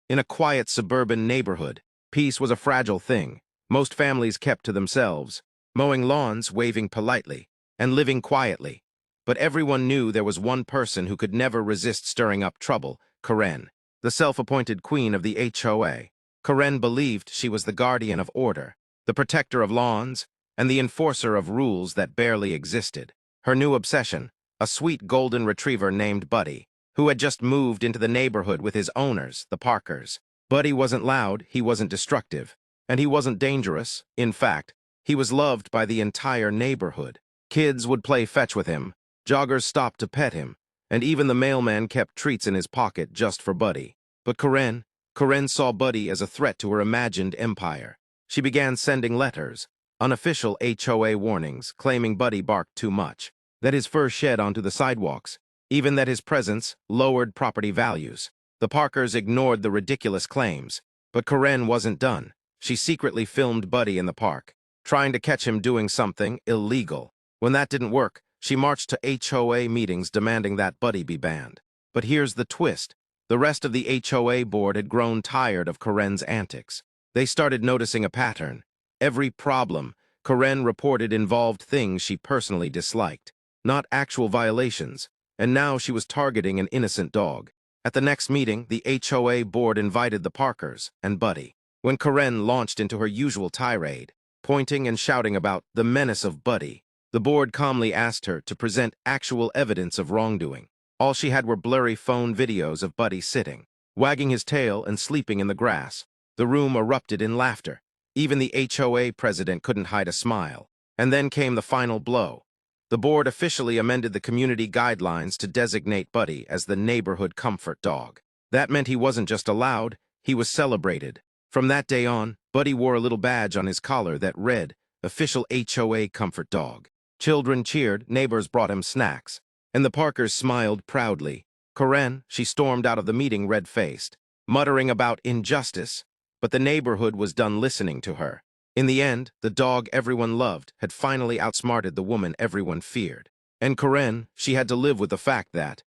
In a quiet suburban neighborhood, peace was a fragile thing. Most families kept to themselves, mowing lawns, waving politely, and living quietly. But everyone knew there was one person who could never resist stirring up trouble: Karen, the self-appointed queen of the HOA. Karen believed she was the guardian of order, the protector of lawns, and the enforcer of rules that barely existed. Her new obsession, a sweet golden retriever named Buddy, who had just moved into the neighborhood with his owners, the Parkers. Buddy wasn't loud, he wasn't destructive, and he wasn't dangerous. In fact, he was loved by the entire neighborhood. Kids would play fetch with him, joggers stopped to pet him, and even the mailman kept treats in his pocket just for Buddy. But Karen saw Buddy as a threat to her imagined empire. She began sending letters, unofficial HOA warnings, claiming Buddy barked too much, that his fur shed onto the sidewalks, even that his presence lowered property values. The Parkers ignored the ridiculous claims, but Karen wasn't done. She secretly filmed Buddy in the park, trying to catch him doing something illegal. When that didn't work, she marched to HOA meetings demanding that Buddy be banned. But here's the twist. The rest of the HOA board had grown tired of Karen's antics. They started noticing a pattern. Every problem Karen reported involved things she personally disliked, not actual violations, and now she was targeting an innocent dog. At the next meeting, the HOA board invited the Parkers and Buddy. When Karen launched into her usual tirade, pointing and shouting about the menace of Buddy, the board calmly asked her to present actual evidence of wrongdoing. All she had were blurry phone videos of Buddy sitting, wagging his tail and sleeping in the grass. The room erupted in laughter. Even the HOA president couldn't hide a smile. And then came the final blow. The board officially amended the community guidelines to designate Buddy as the neighborhood comfort dog. That meant he wasn't just allowed, he was celebrated. From that day on, Buddy wore a little badge on his collar that read, "Official HOA Comfort Dog." Children cheered, neighbors brought him snacks, and the Parkers smiled proudly. Karen, she stormed out of the meeting red-faced, muttering about injustice, but the neighborhood was done listening to her. In the end, the dog everyone loved had finally outsmarted the woman everyone feared. And Karen, she had to live with the fact that,